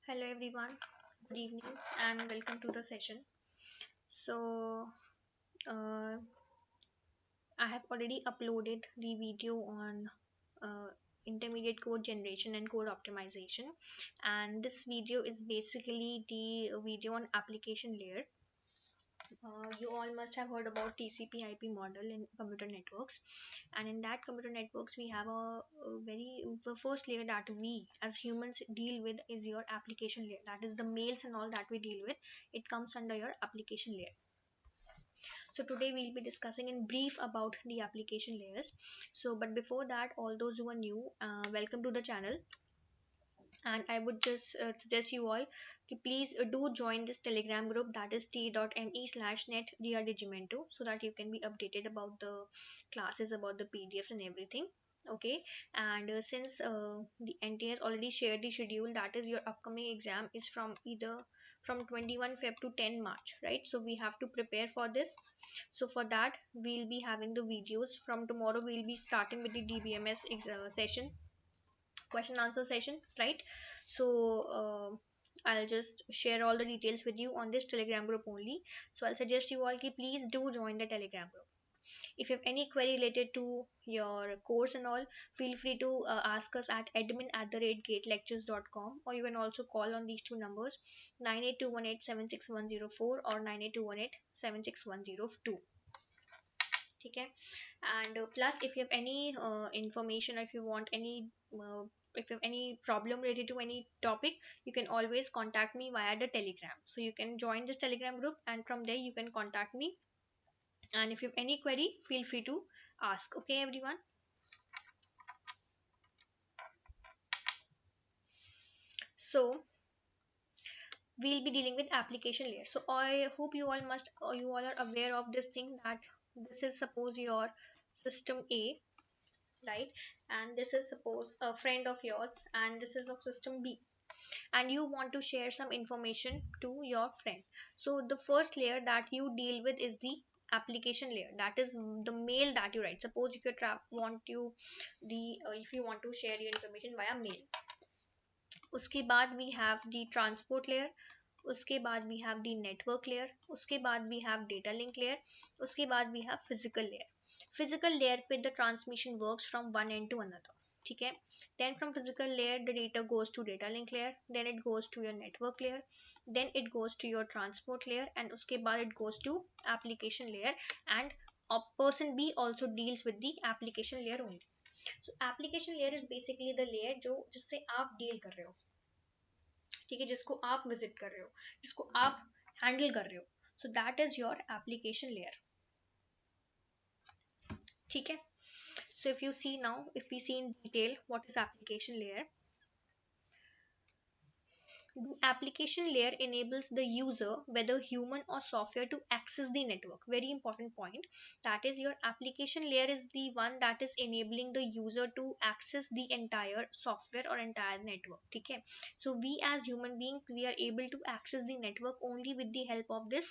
Hello everyone, good evening and welcome to the session. So, uh, I have already uploaded the video on intermediate code generation and code optimization, and this video is basically the video on application layer. You all must have heard about TCP/IP model in computer networks, and in that computer networks we have the first layer that we as humans deal with is your application layer. That is the mails and all that we deal with. It comes under your application layer. So today we'll be discussing in brief about the application layers. So, but before that, all those who are new, welcome to the channel, and I would just suggest you all to please do join this telegram group, that is t.me/net so that you can be updated about the classes, about the pdfs and everything. Okay, and since the NT has already shared the schedule, that is your upcoming exam is from either from 21 Feb to 10 March, right? So we have to prepare for this. So for that we'll be having the videos. From tomorrow we'll be starting with the DBMS session, question answer session, right? So I'll just share all the details with you on this telegram group only. So I'll suggest you all ki please do join the telegram group. If you have any query related to your course and all, feel free to ask us at admin@gatelectures.com, or you can also call on these two numbers, 9821876104 or 9821876102. ठीक है? And plus if you have any information, or if you want any if you have any problem related to any topic, you can always contact me via the telegram. So you can join this telegram group, and from there you can contact me, and if you have any query, feel free to ask. Okay everyone, so we'll be dealing with application layer. So I hope you all must you all are aware of this thing, that this is suppose your system A, right? And this is suppose a friend of yours, and this is of system B, and you want to share some information to your friend. So the first layer that you deal with is the application layer. That is the mail that you write. Suppose if you want you the if you want to share your information via mail. उसके बाद we have the transport layer, उसके बाद we have the network layer, उसके बाद we have data link layer, उसके बाद we have physical layer. Physical layer पे the transmission works from one end to another. ठीक है? Then from physical layer the data goes to data link layer, then it goes to your network layer, then it goes to your transport layer, and उसके बाद it goes to application layer. And a person B also deals with the application layer only. So application layer is basically the layer जो जिससे आप deal कर रहे हो, ठीक है, जिसको आप विजिट कर रहे हो, जिसको आप हैंडल कर रहे हो. So that is your application layer. ठीक है? So if you see now, if we see in detail what is application layer. The application layer enables the user, whether human or software, to access the network. Very important point. That is, your application layer is the one that is enabling the user to access the entire software or entire network. Okay. So we as human beings, we are able to access the network only with the help of this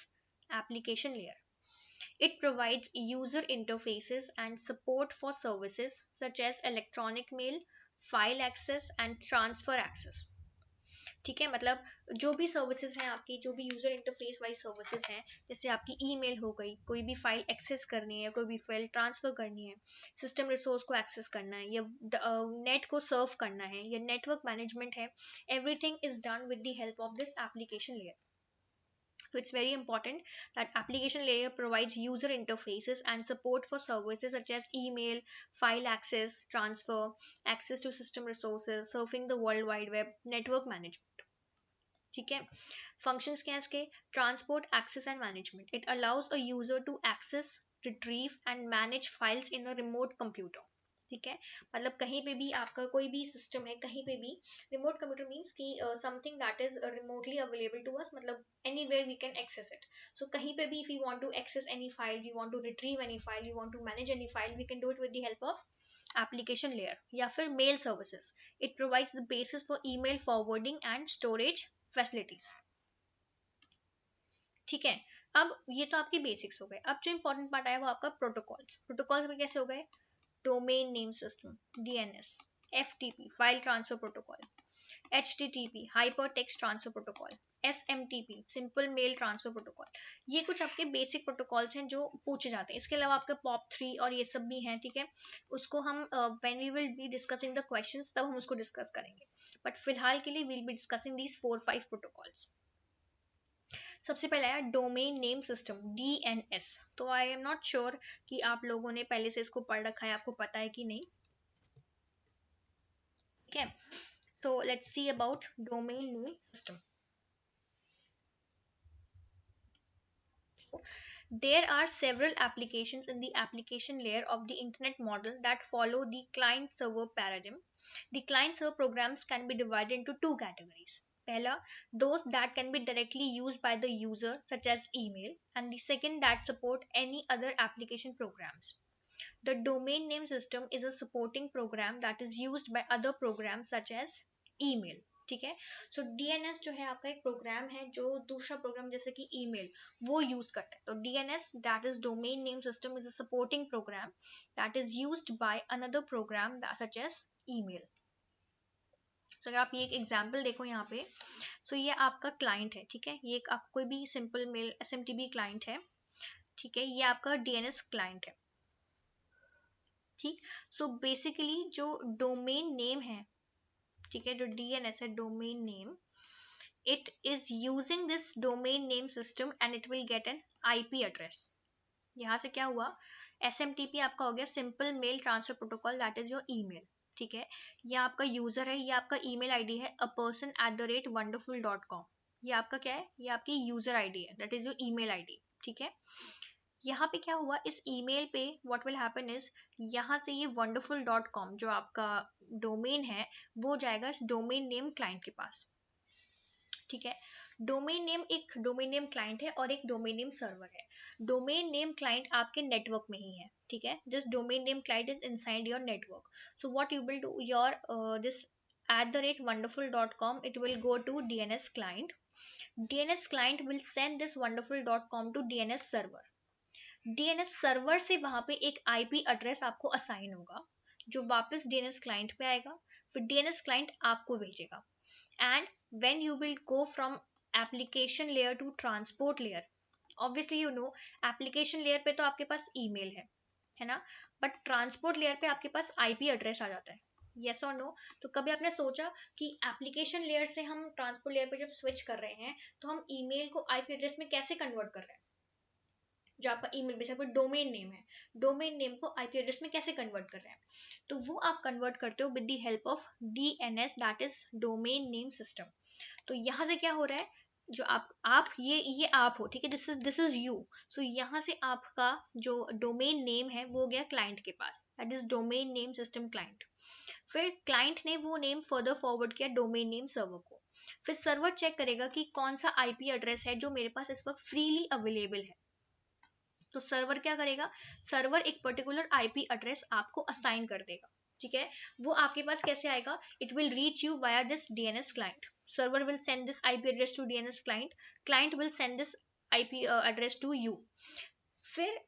application layer. It provides user interfaces and support for services such as electronic mail, file access, and transfer access. ठीक है, मतलब जो भी services हैं आपकी, जो भी user interface वाली सर्विसेज हैं, जैसे आपकी ईमेल हो गई, कोई भी फाइल एक्सेस करनी है, कोई भी फाइल ट्रांसफर करनी है, सिस्टम रिसोर्स को एक्सेस करना है, या नेट को सर्व करना है, या नेटवर्क मैनेजमेंट है, everything is done with the help of this application layer. So it's very important that application layer provides user interfaces and support for services such as email, file access, transfer, access to system resources, surfing the world wide web, network management. ठीक है? Functions क्या है इसके? Transport, access and management. It allows a user to access, retrieve and manage files in a remote computer. ठीक है? मतलब कहीं पे भी आपका कोई भी सिस्टम है, कहीं पे भी. रिमोट कंप्यूटर मीन्स कि something that is remotely available to us, मतलब anywhere we can access it. So कहीं पे भी if you want to access any file, you want to retrieve any file, you want to manage any file, we can do it with the help of application layer. या फिर mail services. It provides the basis for email forwarding and storage facilities. ठीक है? अब ये तो आपके basics हो गए. अब जो इंपॉर्टेंट पार्ट आया वो आपका प्रोटोकॉल्स. प्रोटोकॉल्स में कैसे हो गए? Domain name system, DNS, FTP, file transfer protocol, HTTP hyper text transfer protocol, SMTP simple mail transfer protocol, ये कुछ आपके बेसिक प्रोटोकॉल्स हैं जो पूछे जाते हैं। इसके अलावा आपके POP3 और ये सब भी हैं, ठीक है, उसको हम when we will be discussing the questions तब हम उसको डिस्कस करेंगे, बट फिलहाल के लिए will be discussing these 4-5 protocols. सबसे पहले आया डोमेन नेम सिस्टम, DNS। तो आई एम नॉट श्योर कि आप लोगों ने पहले से इसको पढ़ रखा है, आपको पता है कि नहीं, ठीक है। So let's see about domain name system. There are several applications in the application layer of the internet model that follow the client server paradigm. The client server programs can be divided into two categories. Pehla, those that can be directly used by the user, such as email, and the second that support any other application programs. The domain name system is a supporting program that is used by other programs such as email, ठीक है। सो DNS जो है आपका एक programme है जो दूसरा programme जैसे कि ईमेल वो यूज करता है। तो DNS that is domain name system is a supporting program that is used by another program such as email. तो अगर आप ये एक एग्जांपल देखो यहाँ पे, सो ये आपका क्लाइंट है, ठीक है, ये एक आप कोई भी सिंपल मेल SMTP क्लाइंट है, ठीक है, ये आपका DNS क्लाइंट है, ठीक। सो बेसिकली जो डोमेन नेम है, ठीक है, जो DNS है domain name, it is using this domain name system and it will get an IP address। यहाँ से क्या हुआ, SMTP आपका हो गया simple mail transfer protocol that is your email, ठीक है। ये आपका यूजर है, ये आपका ईमेल आईडी है aperson@wonderful.com, ये आपका क्या है, ये आपकी यूजर आईडी है that is your email ID, ठीक है। यहाँ पे क्या हुआ, इस ईमेल पे व्हाट विल हैपन इज, यहाँ से ये wonderful.com जो आपका डोमेन है वो जाएगा इस डोमेन नेम क्लाइंट के पास, ठीक है। डोमेन नेम एक डोमेन नेम क्लाइंट है और एक डोमेन नेम सर्वर है। डोमेन नेम क्लाइंट आपके नेटवर्क में ही है, ठीक है, this domain name client is inside your network. So what you will do, your this @wonderful.com it will go to DNS client. DNS client will send this wonderful.com to DNS server. DNS server से वहां पे एक IP address आपको assign होगा जो वापस DNS client पे आएगा, फिर DNS क्लाइंट आपको भेजेगा। And when you will go from application layer to transport layer, obviously you know application layer पे तो आपके पास email है ना, बट ट्रांसपोर्ट लेयर पे आपके पास IP एड्रेस आ जाता है, yes or no। तो कभी आपने सोचा कि एप्लीकेशन लेयर से हम ट्रांसपोर्ट लेयर पे जब स्विच कर रहे हैं तो हम ईमेल को IP एड्रेस में कैसे कन्वर्ट कर रहे हैं, जो आपका ईमेल बेस आपका डोमेन नेम है, डोमेन नेम को IP एड्रेस में कैसे कन्वर्ट कर रहे हैं, तो वो आप कन्वर्ट करते हो with the help of DNS that is domain name system. तो यहाँ से क्या हो रहा है, जो आप ये आप हो, ठीक है, दिस इज यू। सो यहाँ से आपका जो डोमेन नेम है वो गया क्लाइंट के पास that is domain name system client. फिर क्लाइंट ने वो नेम फर्दर फॉरवर्ड किया डोमेन नेम सर्वर को, फिर सर्वर चेक करेगा कि कौन सा IP एड्रेस है जो मेरे पास इस वक्त फ्रीली अवेलेबल है। तो सर्वर क्या करेगा, सर्वर एक पर्टिकुलर IP एड्रेस आपको असाइन कर देगा, ठीक है। वो आपके पास कैसे आएगा, it will reach you via this DNS client, server will send this IP address to DNS client, client will send this IP address to you. फिर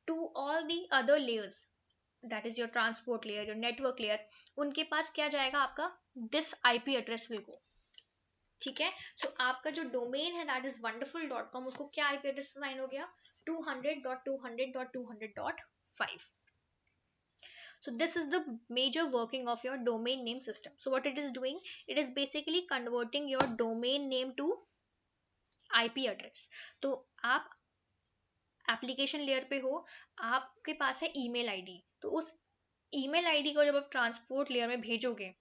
to all the other layers that is your transport layer, your network layer, उनके पास क्या जाएगा, आपका this IP address will go, ठीक है। सो आपका जो डोमेन है दैट इज wonderful.com, उसको क्या IP एड्रेस असाइन हो गया, 200.200.200.5। So this is the major working of your domain name system. So what it is doing, it is basically converting your domain name to IP address। तो आप application layer पे हो, आपके पास है email ID, तो उस ईमेल आईडी को जब आप ट्रांसपोर्ट लेयर में भेजोगे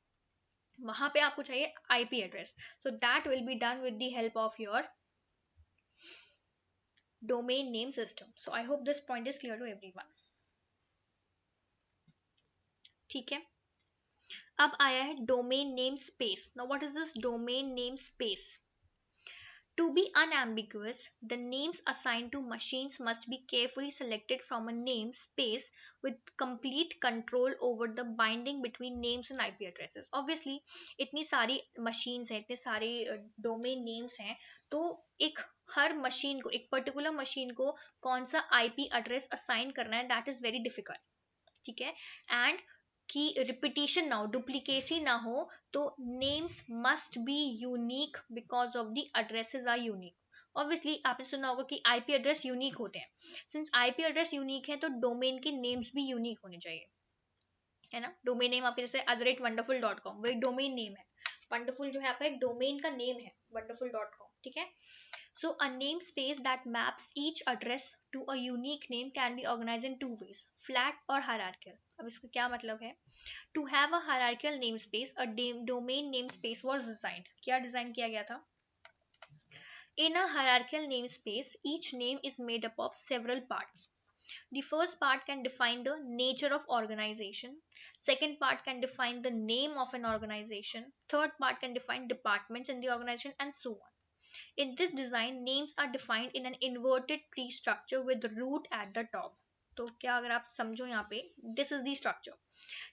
वहां पे आपको चाहिए IP address. So that will be done with the help of your domain name system. So I hope this point is clear to everyone, ठीक है। अब आया है domain name space. Now what is this domain name space? To be unambiguous, the names assigned to machines must be carefully selected from a name space with complete control over the binding between names and IP addresses. Obviously, इतनी सारी machines हैं, इतने सारे domain names हैं, तो एक हर machine को, एक पर्टिकुलर मशीन को कौन सा IP एड्रेस असाइन करना है, दैट इज वेरी डिफिकल्ट, ठीक है। एंड कि रिपीटिशन ना हो, डुप्लीकेसी ना हो, तो names must be unique because of the addresses are unique. Obviously आपने सुना होगा कि आईपी एड्रेस यूनिक होते हैं। सिंस आईपी एड्रेस यूनिक है तो डोमेन के नेम्स भी यूनिक होने चाहिए, है ना। डोमेन नेम आपके जैसे @wonderful.com वही डोमेन नेम है। वंडरफुल जो है आपका एक डोमेन का नेम है, wonderful.com, ठीक है। So a namespace that maps each address to a unique name can be organized in two ways, flat or hierarchical. अब इसका क्या मतलब है? To have a hierarchical namespace, a domain namespace was designed. क्या design किया गया था? In a hierarchical namespace, each name is made up of several parts. The first part can define the nature of organization. Second part can define the name of an organization. Third part can define departments in the organization and so on. In this design, names are defined in an inverted tree structure with root at the top. तो क्या अगर आप समझो यहाँ पे, this is the structure.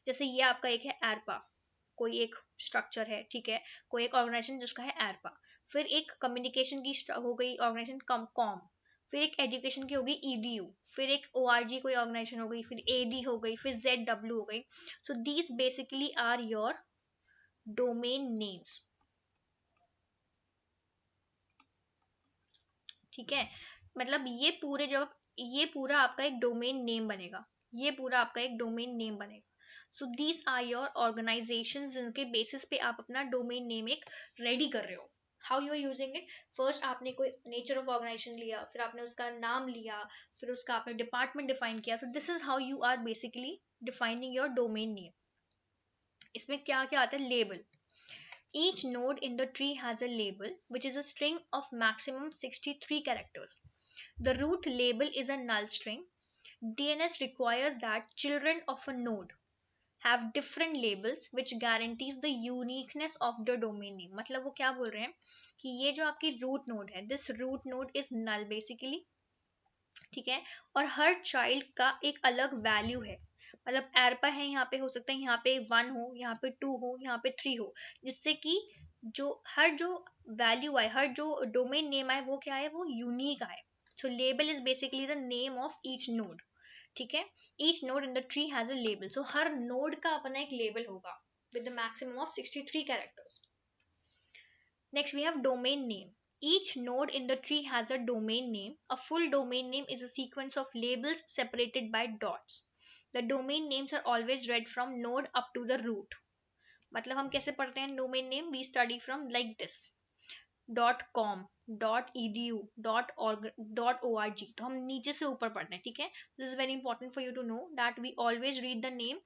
जैसे ये आपका एक है एरपा, कोई एक स्ट्रक्चर है, ठीक है। कोई एक ऑर्गेनाइजेशन जिसका है एरपा, फिर एक कम्युनिकेशन की हो गई ऑर्गेनाइजेशन कॉम, फिर एक एजुकेशन की होगी ईडीयू, फिर एक ओआरजी कोई ऑर्गेनाइजेशन हो गई, फिर एडी हो गई, फिर जेडडब्ल्यू हो गई। So these basically are your domain names, ठीक है। मतलब ये पूरा आपका एक डोमेन नेम बनेगा, ये पूरा आपका एक डोमेन नेम बनेगा। So these are your organisations जिनके बेसिस पे आप अपना डोमेन नेम एक रेडी कर रहे हो। How you are using it? First आपने कोई नेचर ऑफ ऑर्गेनाइजेशन लिया, फिर आपने उसका नाम लिया, फिर उसका आपने डिपार्टमेंट डिफाइन किया। So this is how you are basically defining your domain name. इसमें क्या क्या आता है? Label. Each node in the tree has a label, which is a string of maximum 63 characters. The root label is a null string. DNS requires that children of a node have different labels, which guarantees the uniqueness of the domain name. मतलब वो क्या बोल रहे हैं कि ये जो आपकी root node है, this root node is null basically, ठीक है। और हर चाइल्ड का एक अलग वैल्यू है। मतलब एरपा है, यहाँ पे हो सकता है यहाँ पे 1 हो, यहाँ पे 2 हो, यहाँ पे 3 हो, जिससे कि जो वैल्यू आए, हर जो डोमेन नेम आए, वो क्या है? वो यूनिक आए। So label is basically the name of each node, ठीक है। Each node in the tree has a label. So हर नोड का अपना एक लेबल होगा with the maximum of 63 characters. Next, we have domain name. Each node in the tree has a domain name. A full domain name is a sequence of labels separated by dots. The domain names are always read from node up to the root. मतलब हम कैसे पढ़ते हैं domain name? We study from like this: .com, .edu, .org, .org. तो हम नीचे से ऊपर पढ़ते हैं, ठीक है। This is very important for you to know that we always read the name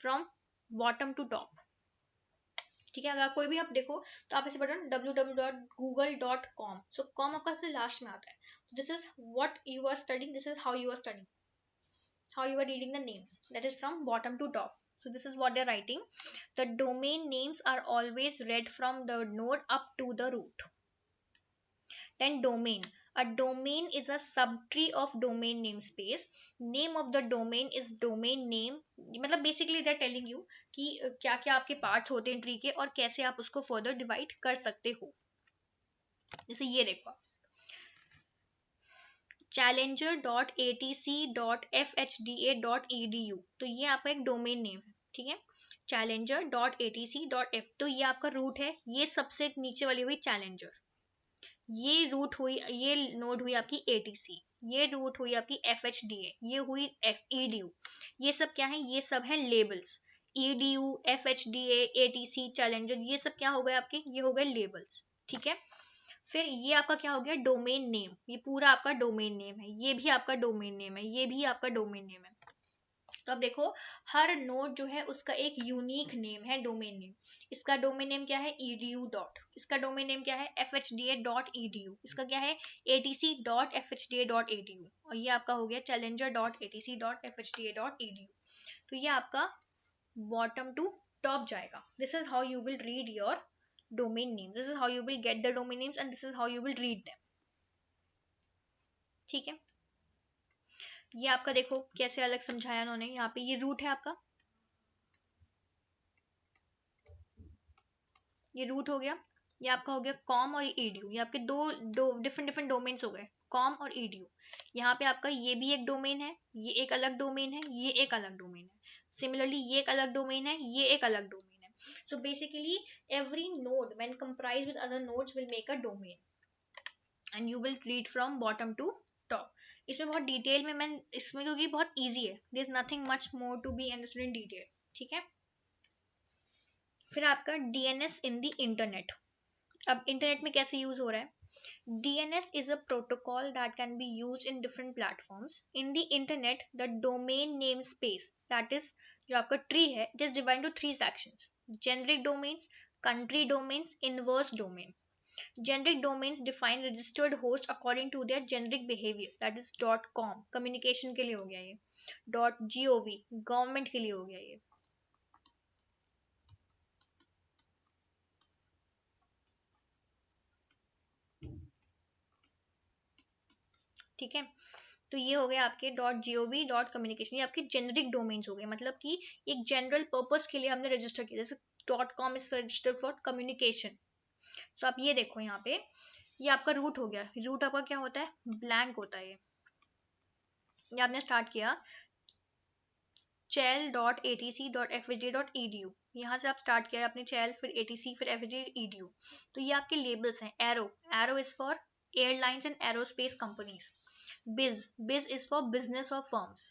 from bottom to top, ठीक है। अगर कोई भी आप देखो तो आप ऐसे पढ़ो www.google.com, सो कॉम आपका सबसे लास्ट में आता है। This is what you are studying, this is how you are studying, how you are reading the names, that is from bottom to top. So this is what they're writing: the domain names are always read from the node up to the root. Then domain. A domain is a subtree of domain namespace. Name of the domain is domain name. मतलब basically they're telling you कि क्या क्या आपके parts होते हैं tree के और कैसे आप उसको further divide कर सकते हो। जैसे ये देखो, challenger.atc.fhda.edu, तो ये आपका एक डोमेन नेम है, ठीक है। challenger.atc.f, तो ये आपका रूट है। ये सबसे नीचे वाली हुई चैलेंजर, ये रूट हुई, ये नोड हुई आपकी एटीसी, ये रूट हुई आपकी एफएचडीए, ये हुई ईडीयू। ये सब क्या है? ये सब है लेबल्स। ईडीयू, एफएचडीए, एटीसी, चैलेंजर, ये सब क्या हो गए आपके? ये हो गए लेबल्स, ठीक है। फिर ये आपका क्या हो गया? Domain name. ये पूरा आपका डोमेन नेम है, ये भी आपका डोमेन नेम है, ये भी आपका डोमेन नेम है। तो अब देखो, हर नोड जो है उसका एक यूनिक नेम है, डोमेन नेम। इसका डोमेन नेम क्या है? edu dot. इसका डोमेन नेम क्या है? fhda.edu। इसका क्या है? atc.fhda.edu। और ये आपका हो गया challenger.atc.fhda.edu। तो ये आपका बॉटम टू टॉप जाएगा। This is how you will read your domain name, this is how you will get the domain names and this is how you will read them, ठीक है। ये आपका देखो कैसे अलग समझाया उन्होंने। यहाँ पे ये रूट है आपका, ये रूट हो गया। ये आपका हो गया कॉम और ईडीयू, ये आपके दो डिफरेंट डोमेन्स हो गए, कॉम और ईडीयू। यहाँ पे आपका ये भी एक डोमेन है, ये एक अलग डोमेन है, ये एक अलग डोमेन है। सिमिलरली ये एक अलग डोमेन है, ये एक अलग डोमेन है. So basically every node when comprised with other nodes will make a domain and you will read from bottom to top. इसमें बहुत डिटेल में मैं इसमें, क्योंकि बहुत इजी है, there is nothing much more to be understood in detail. ठीक है. फिर आपका डीएनएस इन द इंटरनेट. अब इंटरनेट में कैसे यूज हो रहा है? DNS is a protocol that can be used in different platforms. In the internet, the domain namespace, that is जो आपका tree है, it is divided into three sections: generic domains, country domains, inverse domain. Generic domains define registered hosts according to their generic behavior, that is .com communication के लिए हो गया ये, .gov government के लिए हो गया ये. ठीक है. तो ये हो गए आपके .gov.communication, ये आपके जेनरिक डोमेन्स हो गए, मतलब कि एक जनरल पर्पस के लिए हमने रजिस्टर किया. जैसे .com is registered for communication. तो आप ये देखो यहाँ पे, ये आपका रूट हो गया. रूट आपका क्या होता है? ब्लैंक होता है. ये आपने स्टार्ट किया chel.atc.fhj.edu, यहाँ से आप स्टार्ट किया अपने chel, फिर atc, फिर fhj edu. तो ये आपके लेबल्स हैं. Arrow is for airlines and aerospace companies. biz is for business or firms.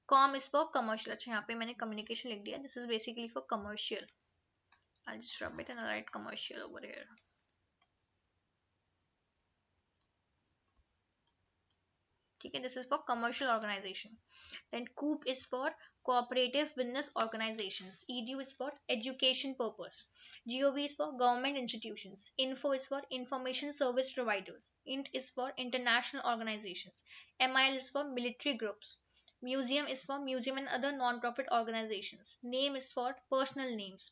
com is for commercial. अच्छा यहाँ पे मैंने communication लिख दिया. This is basically for commercial. I'll just rub it and I'll write commercial over here. ठीक है. This is for commercial organization. Then coop is for cooperative business organizations. edu is for education purpose. gov is for government institutions. info is for information service providers. int is for international organizations. mil is for military groups. Museum is for museum and other non-profit organizations. Name is for personal names.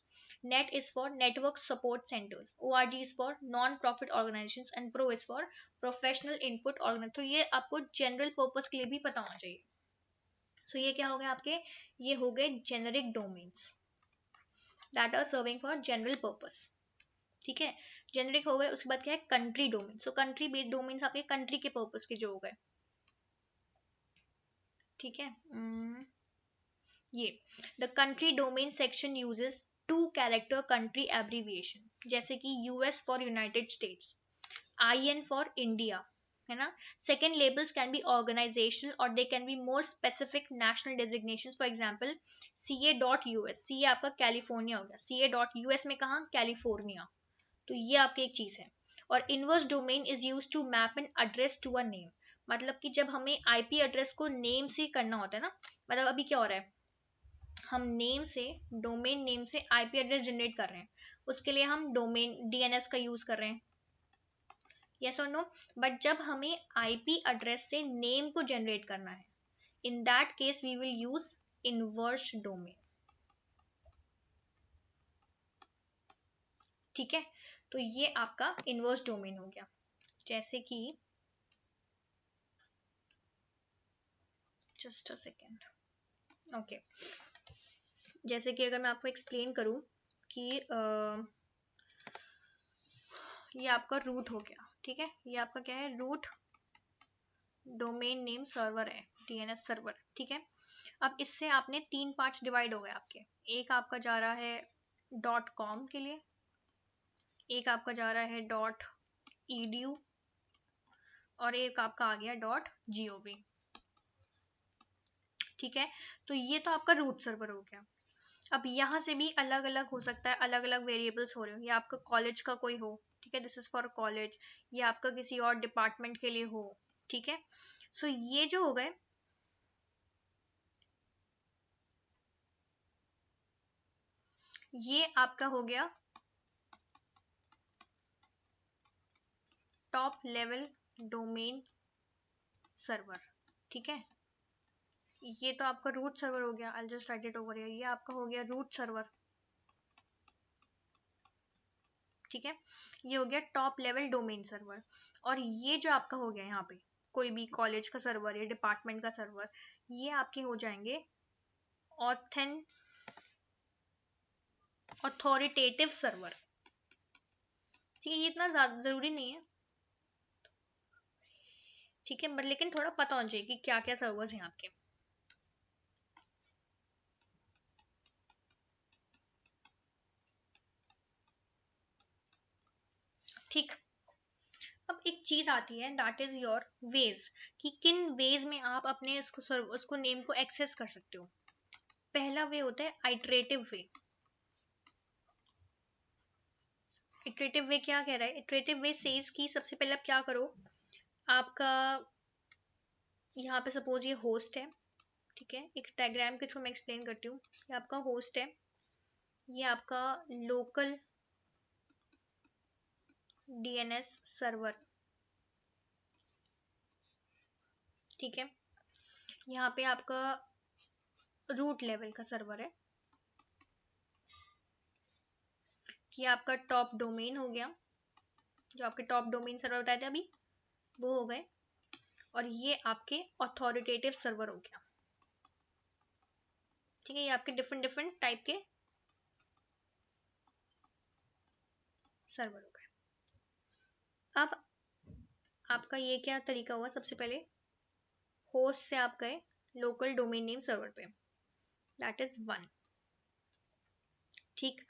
Net is for network support centers. org is for non-profit organizations and pro is for professional input organise. तो ये आपको general purpose के लिए भी पता होना चाहिए. सो ये क्या हो गए आपके? ये हो गए generic domains that are serving for general purpose. ठीक है. जेनरिक हो गए. उसके बाद क्या है? Country domain. So country based domains आपके कंट्री के पर्पस के जो हो गए. ठीक है. ये the country domain section uses 2 character country abbreviation, जैसे कि US for United States, IN for India, है ना. Second labels can be organisational और they can be more specific national designation. For example CA.US, CA आपका California हो गया. CA.US में कहाँ? कैलिफोर्निया. तो ये आपकी एक चीज है. और inverse domain is use to map an address to a name. मतलब कि जब हमें IP एड्रेस को नेम से करना होता है ना, मतलब अभी क्या हो रहा है, हम नेम से, डोमेन नेम से IP एड्रेस जनरेट कर रहे हैं, उसके लिए हम डोमेन DNS का यूज कर रहे हैं. यस और नो. बट जब हमें IP एड्रेस से नेम को जनरेट करना है, in that case we will use inverse domain. ठीक है. तो ये आपका इनवर्स डोमेन हो गया. जैसे कि जस्ट अ सेकेंड. ओके. जैसे कि अगर मैं आपको एक्सप्लेन करूं कि ये आपका रूट हो गया. ठीक है. ये आपका क्या है? रूट डोमेन नेम सर्वर है, DNS सर्वर. ठीक है. अब इससे आपने 3 पार्ट्स डिवाइड हो गए आपके. एक आपका जा रहा है .com के लिए, एक आपका जा रहा है .edu और एक आपका आ गया .gov. ठीक है. तो ये तो आपका रूट सर्वर हो गया. अब यहाँ से भी अलग अलग हो सकता है, अलग अलग वेरिएबल्स हो रहे हो. ये आपका कॉलेज का कोई हो. ठीक है. This is for college. ये आपका किसी और डिपार्टमेंट के लिए हो. ठीक है. सो ये जो हो गए, ये आपका हो गया टॉप लेवल डोमेन सर्वर. ठीक है. ये तो आपका रूट सर्वर हो गया. I just right it over here. ये आपका हो गया रूट सर्वर. ठीक है. ये हो गया टॉप लेवल डोमेन सर्वर. और ये जो आपका हो गया यहाँ पे कोई भी कॉलेज का सर्वर या डिपार्टमेंट का सर्वर, ये आपके हो जाएंगे ऑथोरिटेटिव सर्वर. ठीक है. ये इतना ज्यादा जरूरी नहीं है. ठीक है. बट लेकिन थोड़ा पता होना चाहिए कि क्या क्या सर्वर्स हैं आपके. ठीक। अब एक चीज आती है दैट इज योर वेज, कि किन वेज में आप अपने उसको नेम को एक्सेस कर सकते हो। पहला वे होता है आइटरेटिव वे। इटरेटिव वे क्या कह रहा है? इटरेटिव वे सेज कि सबसे पहले आप क्या करो, आपका यहाँ पे सपोज ये होस्ट है, ठीक है, एक डायग्राम के थ्रू मैं एक्सप्लेन करती हूँ। ये आपका होस्ट है, ये आपका लोकल डीएनएस सर्वर, ठीक है, यहाँ पे आपका रूट लेवल का सर्वर है, कि आपका टॉप डोमेन हो गया, जो आपके टॉप डोमेन सर्वर बताए थे अभी वो हो गए, और ये आपके अथॉरिटेटिव सर्वर हो गया, ठीक है, ये आपके डिफरेंट डिफरेंट टाइप के सर्वर हो गए। अब आपका ये क्या तरीका हुआ, सबसे पहले होस्ट से आप गए लोकल डोमेन नेम सर्वर पे, दैट इज वन, ठीक।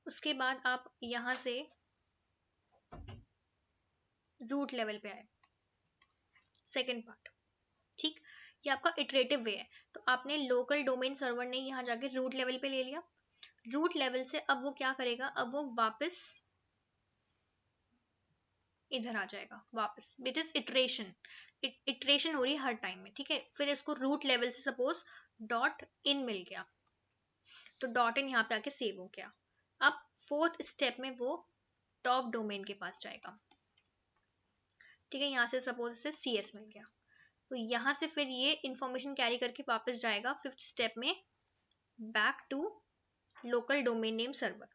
उसके बाद आप यहां से रूट लेवल पे आए, सेकेंड पार्ट, ठीक। ये आपका इटरेटिव वे है। तो आपने लोकल डोमेन सर्वर ने यहाँ जाके रूट लेवल पे ले लिया, रूट लेवल से अब वो क्या करेगा, अब वो वापस इधर आ जाएगा वापस, इट इज इटरेशन, इटरेशन हो रही है हर टाइम में, ठीक है। फिर इसको रूट लेवल से सपोज डॉट इन मिल गया, तो डॉट इन यहाँ पे आके सेव हो गया। अब फोर्थ स्टेप में वो टॉप डोमेन के पास जाएगा, ठीक है, यहाँ से सपोज से सी एस मिल गया, तो यहाँ से फिर ये इंफॉर्मेशन कैरी करके वापस जाएगा फिफ्थ स्टेप में back to local domain name server.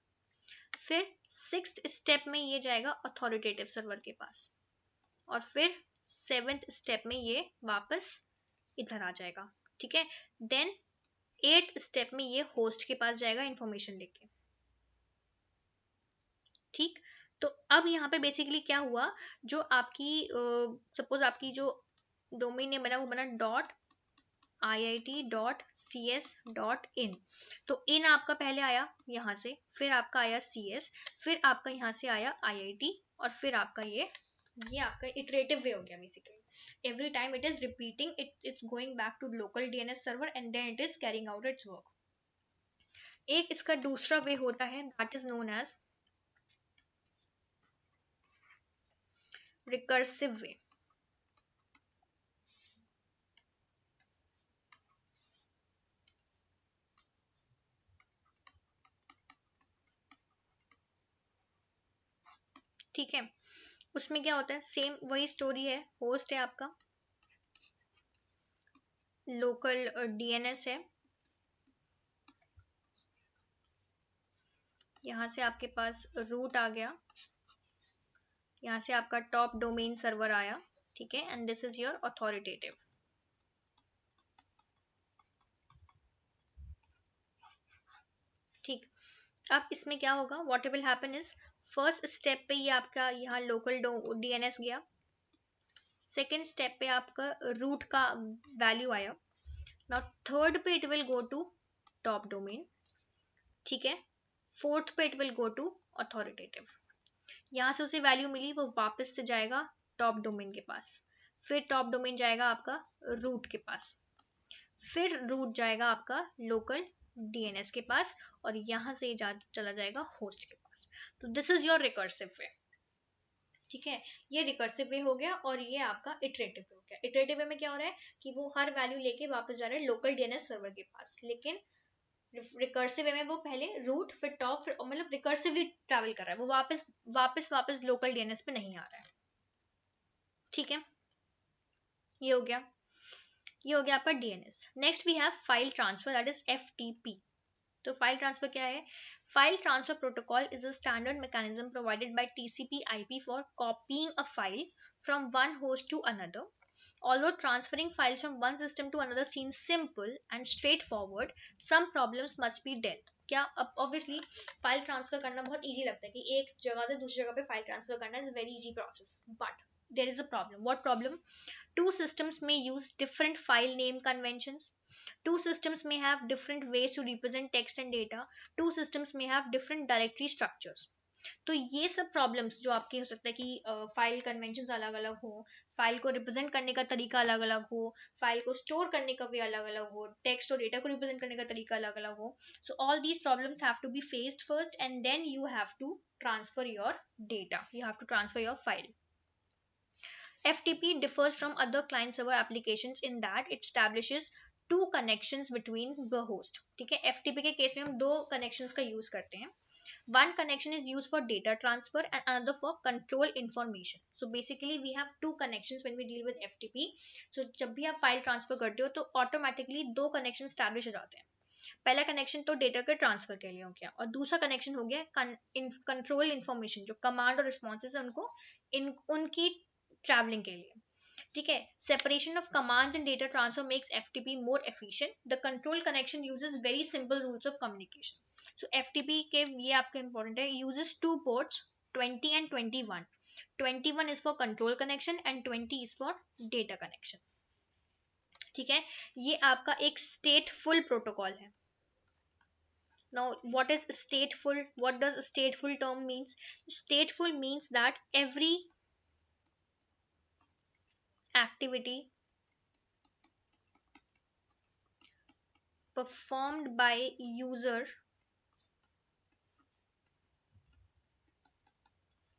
फिर सिक्स्थ स्टेप में ये जाएगा अथॉरिटेटिव सर्वर के पास, और फिर सेवेंथ स्टेप में ये वापस इधर आ जाएगा, ठीक है। देन एट्थ स्टेप में ये होस्ट के पास जाएगा इंफॉर्मेशन लेके, ठीक। तो अब यहाँ पे बेसिकली क्या हुआ, जो आपकी सपोज आपकी जो डोमेन नेम बना वो बना डॉट iit.cs.in, तो इन आपका पहले आया यहाँ से, फिर आपका आया cs, फिर आपका यहाँ से आया iit, और फिर आपका ये आपका इटरेटिव वे हो गया basically. Every time it is repeating, it's going back to local DNS server and then it is carrying out its work. एक इसका दूसरा वे होता है that is known as recursive way. ठीक है, उसमें क्या होता है, सेम वही स्टोरी है, होस्ट है आपका, लोकल डीएनएस है, यहाँ से आपके पास रूट आ गया, यहाँ से आपका टॉप डोमेन सर्वर आया, ठीक है, and this is your authoritative, ठीक। अब इसमें क्या होगा, what will happen is first step पे ये आपका यहाँ लोकल डीएनएस गया, सेकेंड स्टेप पे आपका रूट का वैल्यू आया, नाउ थर्ड पे it will go to top domain, ठीक है, फोर्थ पे it will go to authoritative, यहाँ से उसे वैल्यू मिली वो वापस से जाएगा टॉप डोमेन के पास, फिर टॉप डोमेन जाएगा आपका रूट के पास, फिर रूट जाएगा आपका लोकल डीएनएस के पास, और यहाँ से चला जाएगा होस्ट के पास। तो this is your recursive way, ठीक है, ये रिकर्सिव वे हो गया, और ये आपका इटरेटिव वे हो गया। इटरेटिव वे में क्या हो रहा है कि वो हर वैल्यू लेके वापस जा रहा है लोकल डीएनएस सर्वर के पास, लेकिन रिकर्सिव वे में वो पहले रूट फिर टॉप फिर मतलब रिकर्सिवली ट्रैवल कर रहा है, वो वापस वापस वापस लोकल डीएनएस पे नहीं आ रहा है, ठीक है, ये हो गया, ये हो गया आपका DNS. Next we have file transfer that is FTP. तो फाइल ट्रांसफर क्या है? File transfer protocol is a standard mechanism provided by TCP IP for copying a file from one host to another. Although transferring files from one system to another seems simple and straightforward, some problems must be dealt. क्या अब obviously file transfer करना बहुत easy लगता है कि एक जगह से दूसरी जगह पे फाइल ट्रांसफर करना is very easy process, but there is a problem. What problem? Two systems may use different file name conventions. Two systems may have different ways to represent text and data. Two systems may have different directory structures. तो ये सब problems जो आपके हो सकता है कि file convention अलग अलग हो, फाइल को रिप्रेजेंट करने का तरीका अलग अलग हो, फाइल को स्टोर करने का वे अलग अलग हो, टेक्स्ट और डेटा को रिप्रेजेंट करने का तरीका अलग अलग हो. So all these problems have to be faced first, and then you have to transfer your data, you have to transfer your file. FTP differs from other client server applications in that it establishes two connections between the host. ठीक है, FTP के case में हम दो connections का use करते हैं. One connection is used for data transfer and another for control information. So basically we have two connections when we deal with FTP. So जब भी आप file transfer करते हो तो automatically दो connection establish हो जाते हैं. पहला कनेक्शन तो डेटा के ट्रांसफर के लिए हो गया, और दूसरा कनेक्शन हो गया कंट्रोल इन्फॉर्मेशन, जो कमांड और रिस्पॉन्सेज है उनको उनकी ट्रैवलिंग के लिए. ठीक है, separation of commands and data transfer makes FTP more efficient. The control connection uses very simple rules of communication. So FTP के ये आपका इंपॉर्टेंट है, uses to ports 20 and 21. 21 is for control connection and 20 is for data connection. ठीक है, ये आपका एक स्टेटफुल protocol है. Now what is stateful? What does stateful term means? Stateful means that every activity performed by user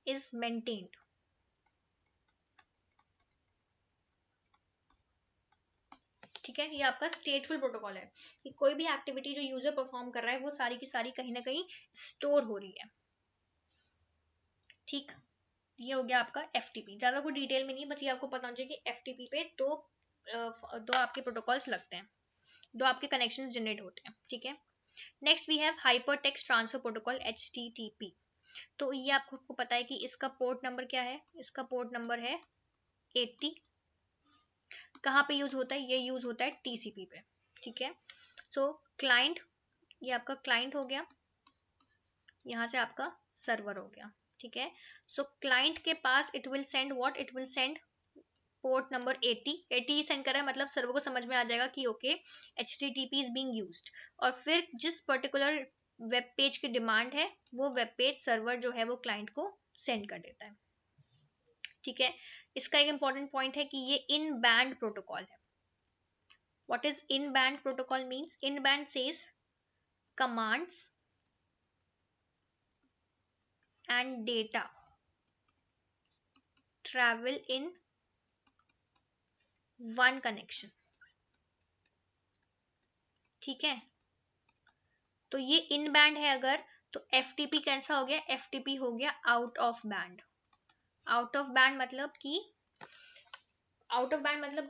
is maintained. ठीक है, ये आपका स्टेटफुल प्रोटोकॉल है कि कोई भी एक्टिविटी जो यूजर परफॉर्म कर रहा है वो सारी की सारी कहीं ना कहीं स्टोर हो रही है. ठीक, ये हो गया आपका एफटीपी. ज्यादा कोई डिटेल में नहीं, बस ये आपको पता होना चाहिए कि एफटीपी पे दो आपके प्रोटोकॉल्स लगते हैं, दो आपके कनेक्शन जनरेट होते हैं. ठीक है, next we have hyper text transfer protocol HTTP. तो ये आपको पता है कि इसका पोर्ट नंबर क्या है, इसका पोर्ट नंबर है 80. कहाँ पे यूज होता है, ये यूज होता है TCP पे. ठीक है, सो क्लाइंट, ये आपका क्लाइंट हो गया, यहाँ से आपका सर्वर हो गया. ठीक है, सो क्लाइंट के पास it will send what, it will send port number 80 send कर रहा है, मतलब सर्वर को समझ में आ जाएगा कि okay HTTP is being used. और फिर जिस पर्टिकुलर वेब पेज की डिमांड है वो वेब पेज सर्वर जो है वो क्लाइंट को सेंड कर देता है. ठीक है, इसका एक इंपॉर्टेंट पॉइंट है कि ये इन बैंड प्रोटोकॉल है. What is in band protocol means? In band says commands and data travel in one connection. ठीक है, तो ये इन बैंड है अगर, तो FTP कैसा हो गया, FTP हो गया out of band. Out of band मतलब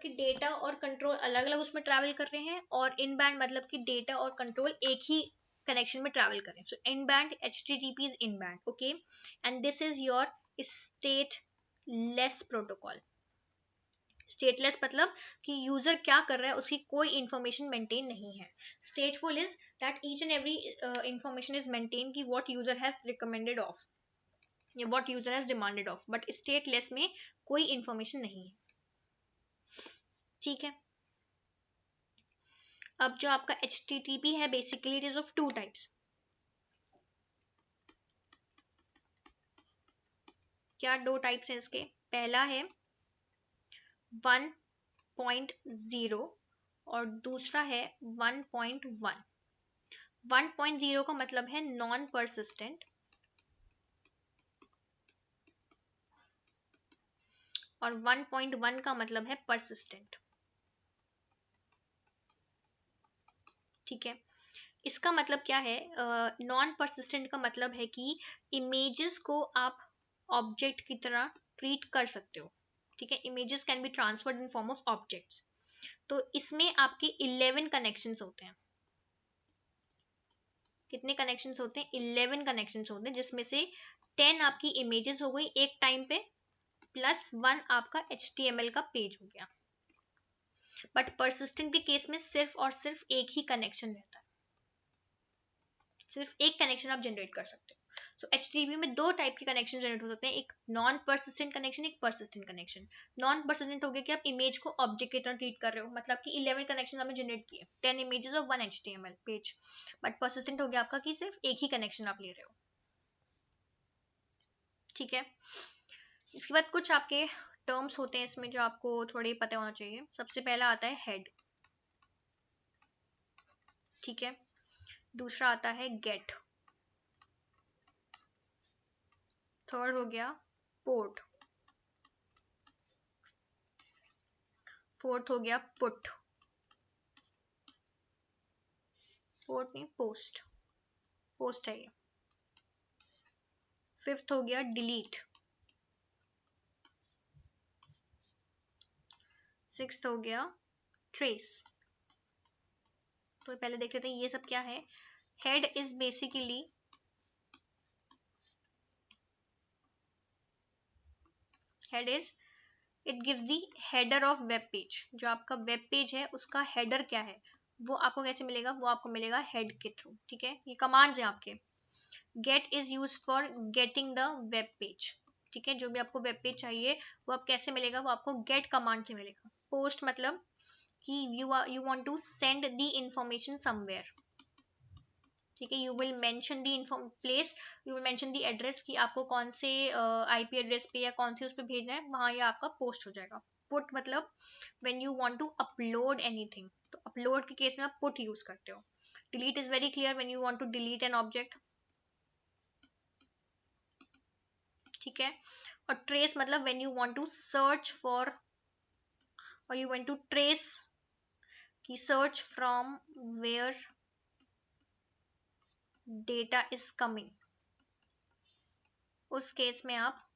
कि डेटा और कंट्रोल अलग अलग उसमें ट्रैवल कर रहे हैं, और इन बैंड मतलब कि डेटा और कंट्रोल एक ही कनेक्शन में ट्रैवल करें. So in band HTTP is in band. Okay, and this is your stateless protocol. Stateless मतलब कि यूजर क्या कर रहा है उसकी कोई इंफॉर्मेशन मेंटेन नहीं है. Stateful is that each and every information is maintain की what user has recommended of या what user has demanded of, but stateless में कोई इंफॉर्मेशन नहीं है. ठीक है, अब जो आपका HTTP है basically it is of two types. क्या दो टाइप्स हैं इसके? पहला है 1.0 और दूसरा है 1.1. 1.0 का मतलब है नॉन परसिस्टेंट और 1.1 का मतलब है परसिस्टेंट. ठीक है, इसका मतलब क्या है? नॉन परसिस्टेंट का मतलब है कि इमेजेस को आप ऑब्जेक्ट की तरह ट्रीट कर सकते हो. ठीक है, images can be transferred in form of objects. तो इसमें आपके 11 कनेक्शंस होते हैं. कितने कनेक्शंस होते हैं? 11 कनेक्शंस होते हैं, जिसमें से 10 आपकी इमेजेस हो गई एक टाइम पे, प्लस 1 आपका HTML का पेज हो गया. बट परसिस्टेंट के केस में सिर्फ और सिर्फ एक ही कनेक्शन रहता है, सिर्फ एक कनेक्शन आप जनरेट कर सकते हो. सो HTTP में दो टाइप के कनेक्शन जनरेट हो सकते हैं, एक नॉन परसिस्टेंट कनेक्शन, एक परसिस्टेंट कनेक्शन. नॉन परसिस्टेंट हो गया कि आप इमेज को ऑब्जेक्ट की तरह ट्रीट कर रहे हो, मतलब कि 11 कनेक्शन आपने जनरेट किए, 10 इमेजेस और 1 HTML पेज. बट परसिस्टेंट हो गया आपका कि सिर्फ एक ही कनेक्शन आप ले रहे हो. ठीक है। इसके बाद कुछ आपके टर्म्स होते हैं इसमें जो आपको थोड़े पता होना चाहिए। सबसे पहला आता है हेड, ठीक है। दूसरा आता है गेट, थर्ड हो गया पोर्ट, फोर्थ हो गया पुट, पोर्ट नहीं पोस्ट, पोस्ट है ये। फिफ्थ हो गया डिलीट, सिक्स्थ हो गया ट्रेस। तो पहले देख लेते हैं ये सब क्या है। Head is basically head is it gives the header of web page. जो आपका वेब पेज है उसका हेडर क्या है वो आपको कैसे मिलेगा, वो आपको मिलेगा हेड के थ्रू, ठीक है। ये कमांड्स हैं आपके। Get is use for getting the web page, ठीक है। जो भी आपको वेब पेज चाहिए वो आप कैसे मिलेगा, वो आपको गेट कमांड से मिलेगा। पोस्ट मतलब कि you want to send the information somewhere, ठीक है। You will mention the place, you will mention the address कि आपको कौन से आईपी एड्रेस पे या कौन से उस पे भेजना है, वहां ये आपका पोस्ट हो जाएगा। पुट मतलब when you want to upload anything, तो अपलोड के केस में आप पुट यूज करते हो। Delete is very clear, when you want to delete an object, ठीक है। और ट्रेस मतलब when you want to search for और यू वांट टू ट्रेस की search from where data is coming, उस केस में आप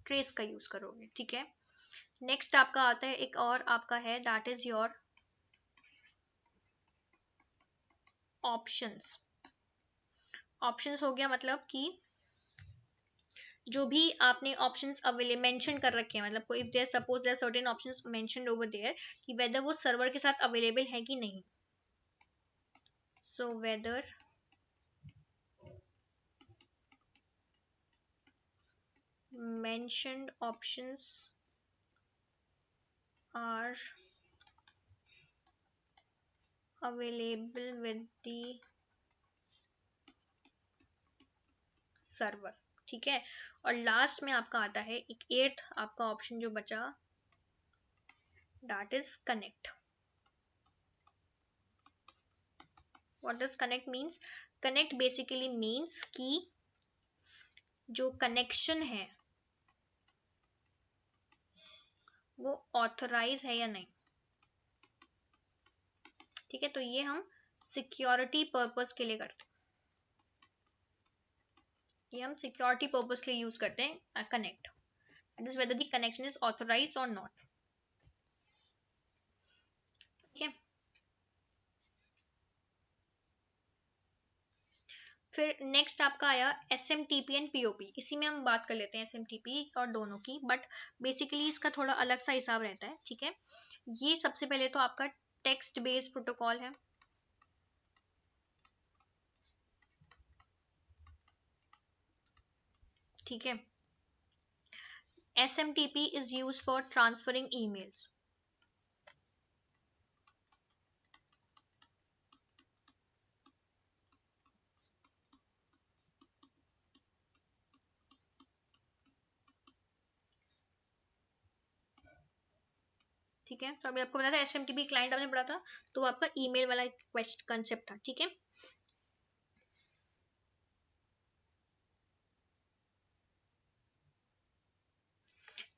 ट्रेस का यूज करोगे, ठीक है। नेक्स्ट आपका आता है एक और आपका है, that is your options. Options हो गया मतलब कि जो भी आपने ऑप्शंस अवेलेबल मेंशन कर रखे हैं, मतलब if there suppose there certain options mentioned over there कि वेदर वो सर्वर के साथ अवेलेबल है कि नहीं। So whether mentioned options are available with the server, ठीक है। और लास्ट में आपका आता है एक एट्थ आपका ऑप्शन जो बचा, that is connect. What does connect means, connect basically means कि जो कनेक्शन है वो ऑथराइज है या नहीं, ठीक है। तो ये हम सिक्योरिटी पर्पस के लिए करते हैं, ये हम सिक्योरिटी पर्पस के लिए यूज करते हैं connect, that is whether the connection is authorise और नॉट, ठीक है। फिर नेक्स्ट आपका आया SMTP एंड POP। इसी में हम बात कर लेते हैं SMTP और दोनों की, बट बेसिकली इसका थोड़ा अलग सा हिसाब रहता है, ठीक है। ये सबसे पहले तो आपका टेक्स्ट बेस्ड प्रोटोकॉल है, ठीक है। SMTP is used for transferring emails, ठीक है। तो अभी आपको पता था SMTP क्लाइंट आपने पढ़ा था, तो आपका ईमेल वाला क्वेश्चन कंसेप्ट था, ठीक है।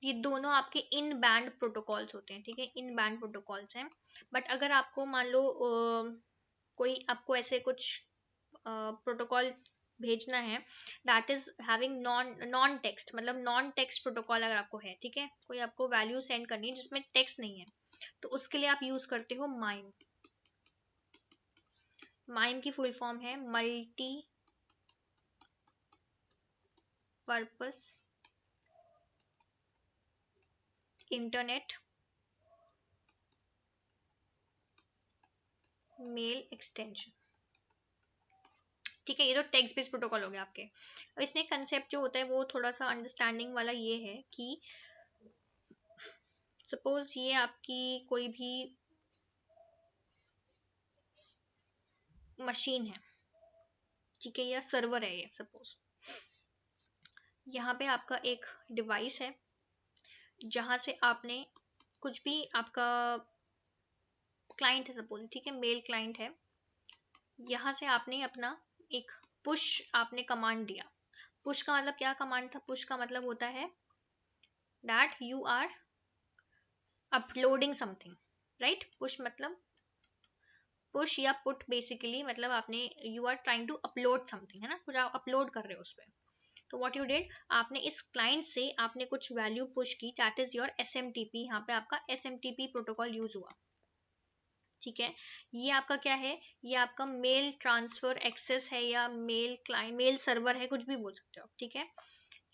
ये दोनों आपके इन बैंड प्रोटोकॉल्स होते हैं, ठीक है। इन बैंड प्रोटोकॉल्स हैं। बट अगर आपको मान लो कोई आपको ऐसे कुछ प्रोटोकॉल भेजना है that is having non text, मतलब नॉन टेक्स्ट प्रोटोकॉल अगर आपको है, ठीक है। कोई आपको वैल्यू सेंड करनी है जिसमें टेक्स्ट नहीं है, तो उसके लिए आप यूज करते हो माइम। माइम की फुल फॉर्म है multipurpose internet mail extension, ठीक है। ये तो टेक्स्ट बेस्ड प्रोटोकॉल हो गया आपके। अब इसमें कंसेप्ट जो होता है वो थोड़ा सा अंडरस्टैंडिंग वाला ये है कि सपोज ये आपकी कोई भी मशीन है, ठीक है, या सर्वर है ये सपोज। यहाँ पे आपका एक डिवाइस है जहां से आपने कुछ भी, आपका क्लाइंट है सपोज, ठीक है, मेल क्लाइंट है, यहाँ से आपने अपना एक पुश आपने कमांड दिया। पुश का मतलब क्या कमांड था? पुश का मतलब होता है that you are uploading something, right? Push मतलब, पुश या पुट बेसिकली मतलब आपने, you are trying to upload something, है ना, कुछ आप अपलोड कर रहे हो उस पर। तो व्हाट यू डिड, आपने इस क्लाइंट से आपने कुछ वैल्यू पुश की, दैट इज योर एसएमटीपी। यहाँ पे आपका एसएमटीपी प्रोटोकॉल यूज हुआ, ठीक है। ये आपका क्या है? ये आपका मेल ट्रांसफर एक्सेस है, या मेल क्लाइंट, मेल सर्वर है, कुछ भी बोल सकते हो, ठीक है।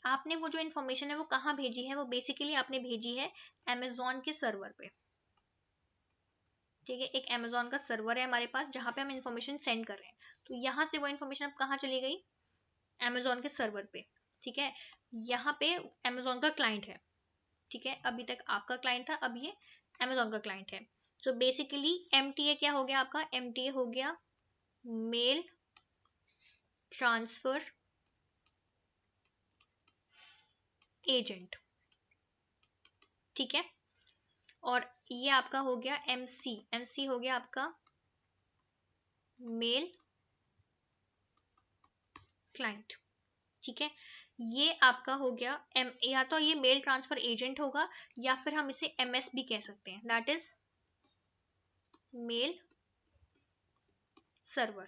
आपने वो जो इन्फॉर्मेशन है वो कहाँ भेजी है? वो बेसिकली आपने भेजी है अमेजोन के सर्वर पे, ठीक है। एक अमेजोन का सर्वर है हमारे पास जहाँ पे हम इन्फॉर्मेशन सेंड कर रहे हैं। तो यहाँ से वो इन्फॉर्मेशन अब कहाँ चली गई? अमेजोन के सर्वर पे, ठीक है। यहाँ पे अमेजोन का क्लाइंट है, ठीक है। अभी तक आपका क्लाइंट था, अब ये अमेजोन का क्लाइंट है। सो बेसिकली एमटीए क्या हो गया आपका? एमटीए हो गया मेल ट्रांसफर एजेंट, ठीक है। और ये आपका हो गया एमसी, एमसी हो गया आपका मेल क्लाइंट, ठीक है। ये आपका हो गया एम, या तो ये मेल ट्रांसफर एजेंट होगा, या फिर हम इसे एमएस भी कह सकते हैं, दैट इज मेल सर्वर,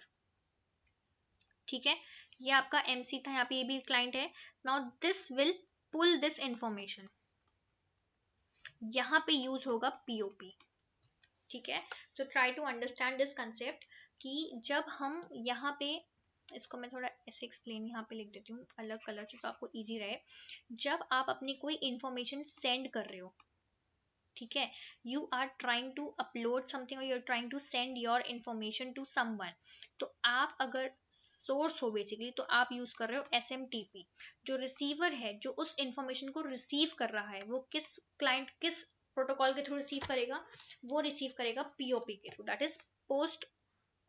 ठीक है। ये आपका एमसी था, यहाँ पे ये भी क्लाइंट है। Now this will pull this information, यहाँ पे यूज होगा पीओपी, ठीक है। तो try to understand this concept कि जब हम यहाँ पे, इसको मैं थोड़ा ऐसे एक्सप्लेन यहाँ पे लिख देती हूँ अलग कलर से तो आपको इजी रहे। जब आप अपनी कोई इंफॉर्मेशन सेंड कर रहे हो, ठीक है, you are trying to upload something और you are trying to send your information to someone, तो आप अगर सोर्स हो बेसिकली तो आप यूज कर रहे हो एसएमटीपी। जो रिसीवर है, जो उस इंफॉर्मेशन को रिसीव कर रहा है, वो किस क्लाइंट, किस प्रोटोकॉल के थ्रू रिसीव करेगा? वो रिसीव करेगा पीओपी के through, that is post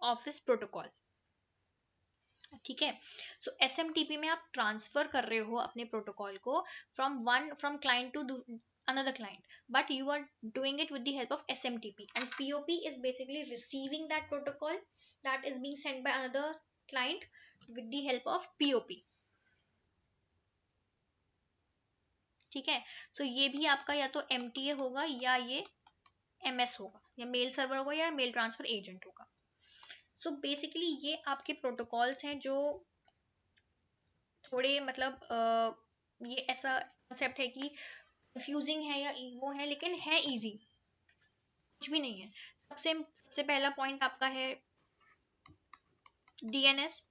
office protocol, ठीक है। सो एसएमटीपी में आप ट्रांसफर कर रहे हो अपने प्रोटोकॉल को from client to another client, but you are doing it with the help of SMTP, and POP is basically receiving that protocol that is being sent by another client with the help of POP, ठीक है। सो ये भी आपका या तो MTA होगा या ये MS होगा, या मेल सर्वर होगा या मेल ट्रांसफर एजेंट होगा। सो बेसिकली ये आपके प्रोटोकॉल्स हैं जो थोड़े मतलब ये ऐसा कंसेप्ट है कि कंफ्यूजिंग है या वो है, लेकिन है इजी, कुछ भी नहीं है। सबसे पहला पॉइंट आपका है डीएनएस।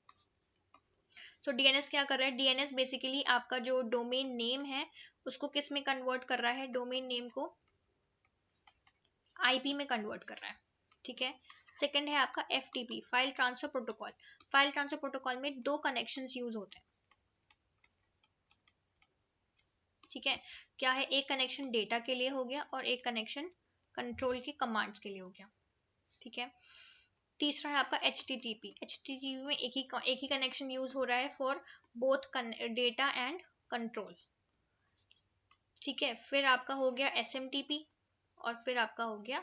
सो डीएनएस क्या कर रहा है? डीएनएस बेसिकली आपका जो डोमेन नेम है उसको किस में कन्वर्ट कर रहा है? डोमेन नेम को आईपी में कन्वर्ट कर रहा है, ठीक है। सेकंड है आपका FTP, file transfer protocol. File transfer protocol में दो कनेक्शंस यूज होते हैं, ठीक है। क्या है? एक कनेक्शन डेटा के लिए हो गया और एक कनेक्शन कंट्रोल के कमांड्स के लिए हो गया, ठीक है। तीसरा है आपका एचटीटीपी। एचटीटीपी में एक ही कनेक्शन यूज हो रहा है for both data and control, ठीक है। फिर आपका हो गया एसएमटीपी और फिर आपका हो गया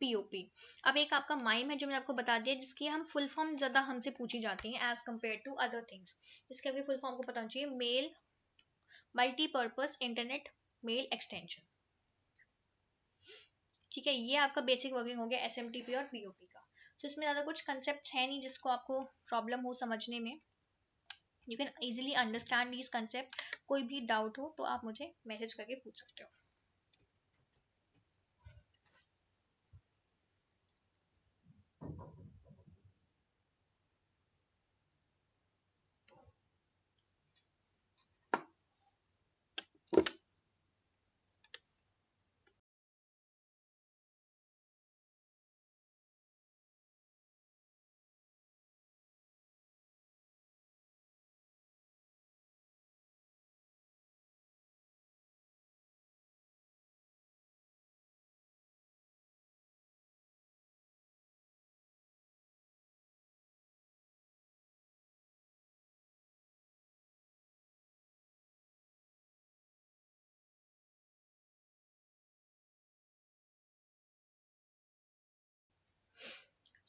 पीओपी। अब एक आपका माइम है जो मैंने आपको बता दिया, जिसकी हम फुल फॉर्म ज्यादा हमसे पूछी जाती है as compare to other things. इसके आपके फुल फॉर्म को पता होना चाहिए, mail multipurpose internet mail extension, ठीक है। ये आपका बेसिक वर्किंग हो गया एसएमटीपी और पीओपी का। तो इसमें ज्यादा कुछ कंसेप्ट है नहीं जिसको आपको प्रॉब्लम हो समझने में, you can easily understand this concept. कोई भी डाउट हो तो आप मुझे मैसेज करके पूछ सकते हो।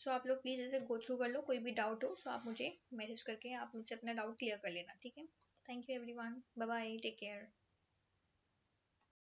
सो आप लोग प्लीज़ इसे गो थ्रू कर लो, कोई भी डाउट हो तो आप मुझे मैसेज करके आप मुझसे अपना डाउट क्लियर कर लेना, ठीक है। Thank you everyone, bye bye, take care.